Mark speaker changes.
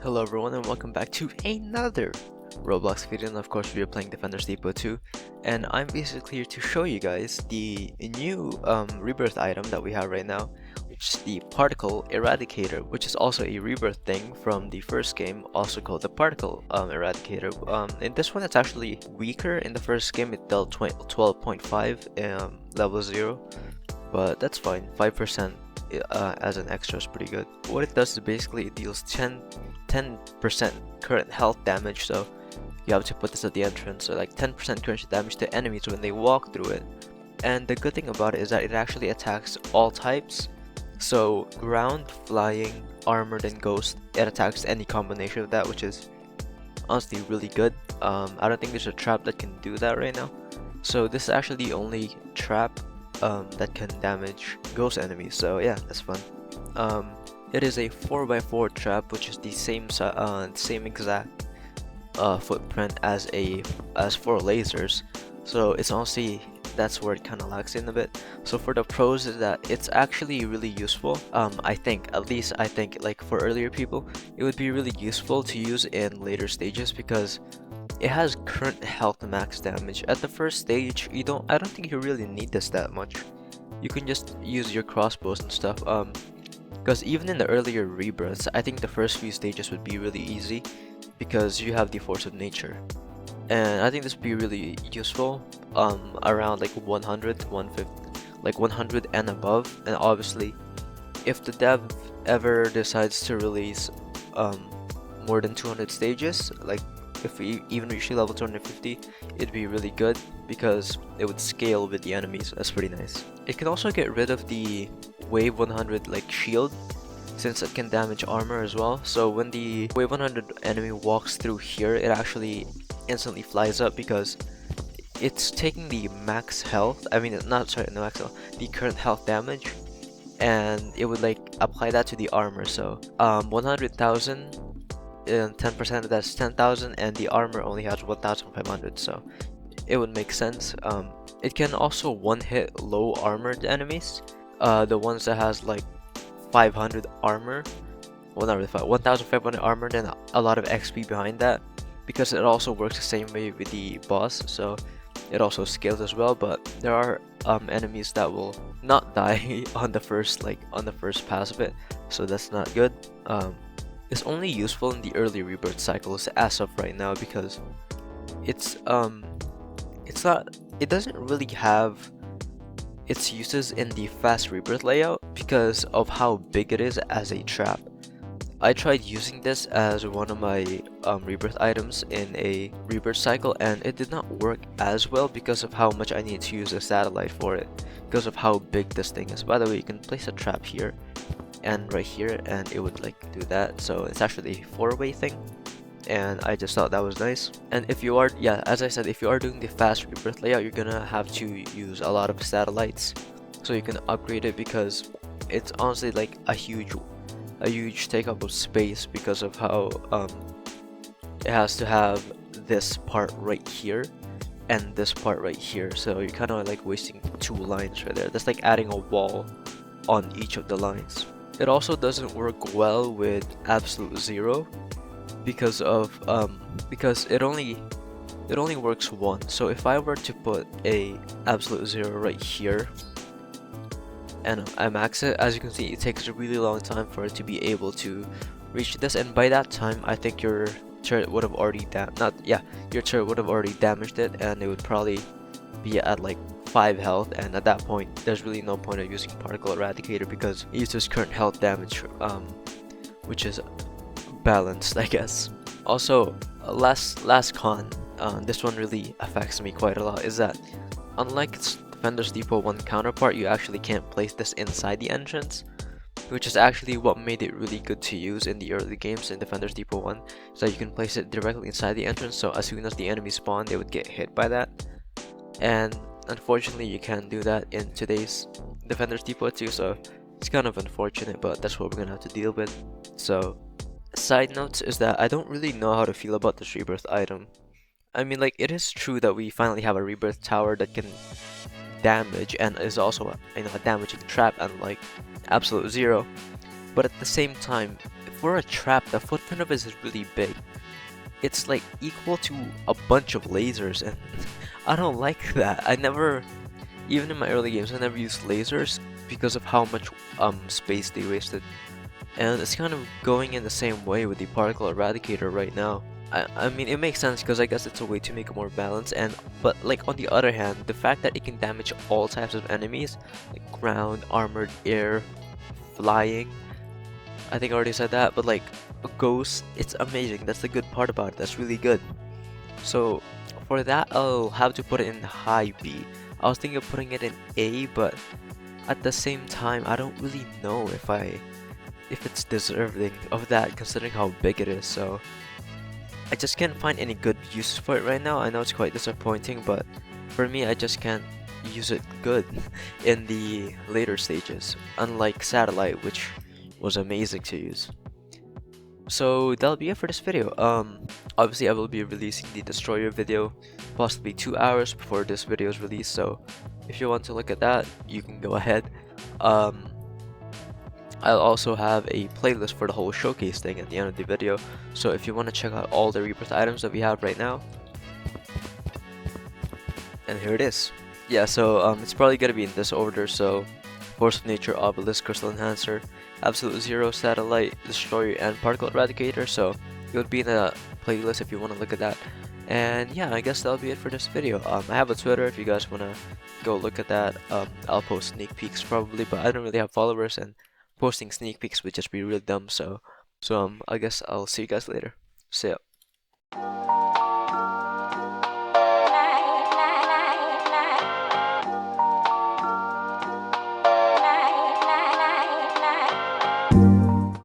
Speaker 1: Hello everyone and welcome back to another Roblox video, and of course we are playing Defenders Depot 2, and I'm basically here to show you guys the new rebirth item that we have right now, which is the Particle Eradicator, which is also a rebirth thing from the first game, also called the Particle Eradicator. In this one it's actually weaker. In the first game it dealt 12.5 level 0, but that's fine. 5% as an extra is pretty good. What it does is basically it deals 10% current health damage, so you have to put this at the entrance, so like 10% current damage to enemies when they walk through it. And the good thing about it is that it actually attacks all types, so ground, flying, armored, and ghost. It attacks any combination of that, which is honestly really good. I don't think there's a trap that can do that right now, so this is actually the only trap that can damage ghost enemies, so yeah, that's fun. It is a 4x4 trap, which is the same exact footprint as for lasers, so it's honestly, that's where it kind of lacks in a bit. So for the pros is that it's actually really useful. I think, at least I think, like for earlier people, it would be really useful to use in later stages because it has current health max damage. At the first stage, I don't think you really need this that much. You can just use your crossbows and stuff. Because even in the earlier rebirths, I think the first few stages would be really easy because you have the force of nature. And I think this would be really useful around like 100 to 150, like 100 and above. And obviously, if the dev ever decides to release more than 200 stages, like if we even reach level 250, it'd be really good because it would scale with the enemies. That's pretty nice. It can also get rid of the wave 100 like shield, since it can damage armor as well. So when the wave 100 enemy walks through here, it actually instantly flies up because it's taking the max health, the max health, the current health damage, and it would like apply that to the armor. So 100,000 and 10% of that's 10,000, and the armor only has 1,500, so it would make sense. It can also one-hit low armored enemies, the ones that has like 500 armor, well not really 1,500 armor, and a lot of XP behind that, because it also works the same way with the boss, so it also scales as well. But there are enemies that will not die on the first pass of it, so that's not good. It's only useful in the early rebirth cycles as of right now because it doesn't really have its uses in the fast rebirth layout because of how big it is as a trap. I tried using this as one of my rebirth items in a rebirth cycle, and it did not work as well because of how much I need to use a satellite for it, because of how big this thing is. By the way, you can place a trap here and right here, and it would like do that, so it's actually a 4-way thing, and I just thought that was nice. And if you are, yeah, as I said, if you are doing the fast rebirth layout, you're gonna have to use a lot of satellites so you can upgrade it, because it's honestly like a huge take up of space because of how it has to have this part right here and this part right here, so you're kind of like wasting 2 lines right there. That's like adding a wall on each of the lines. It also doesn't work well with absolute 0 because it only works once. So if I were to put a absolute 0 right here and I max it, as you can see, it takes a really long time for it to be able to reach this, and by that time I think your turret would have already damaged it, and it would probably be at like 5 health, and at that point there's really no point of using Particle Eradicator because it uses current health damage, which is balanced, I guess. Also, last con, this one really affects me quite a lot, is that unlike its Defenders Depot 1 counterpart, you actually can't place this inside the entrance, which is actually what made it really good to use in the early games in Defenders Depot 1, so you can place it directly inside the entrance, so as soon as the enemy spawn they would get hit by that. And unfortunately you can't do that in today's Defenders Depot 2, so it's kind of unfortunate, but that's what we're gonna have to deal with. So side notes is that I don't really know how to feel about this rebirth item. I mean, like, it is true that we finally have a rebirth tower that can damage and is also a damaging trap, unlike absolute 0, but at the same time, for a trap, the footprint of it is really big. It's like equal to a bunch of lasers, and I don't like that. I never, even in my early games, I never used lasers because of how much space they wasted. And it's kind of going in the same way with the particle eradicator right now. I mean, it makes sense because I guess it's a way to make it more balanced, and but like on the other hand, the fact that it can damage all types of enemies, like ground, armored, air, flying, I think I already said that, but like a ghost, it's amazing. That's the good part about it. That's really good. So for that, I'll have to put it in high B. I was thinking of putting it in A, but at the same time, I don't really know if it's deserving of that considering how big it is. So I just can't find any good use for it right now. I know it's quite disappointing, but for me, I just can't use it good in the later stages, unlike Satellite, which was amazing to use. So that'll be it for this video. Obviously I will be releasing the Destroyer video possibly 2 hours before this video is released, so if you want to look at that, you can go ahead. I'll also have a playlist for the whole showcase thing at the end of the video, so if you want to check out all the rebirth items that we have right now, and here it is. Yeah, so it's probably gonna be in this order. So Force of Nature, Obelisk, Crystal Enhancer, Absolute Zero, Satellite, Destroyer, and Particle Eradicator. So it would be in the playlist if you want to look at that. And yeah, I guess that'll be it for this video. I have a Twitter if you guys want to go look at that. I'll post sneak peeks probably, but I don't really have followers, and posting sneak peeks would just be really dumb. So I guess I'll see you guys later. See ya.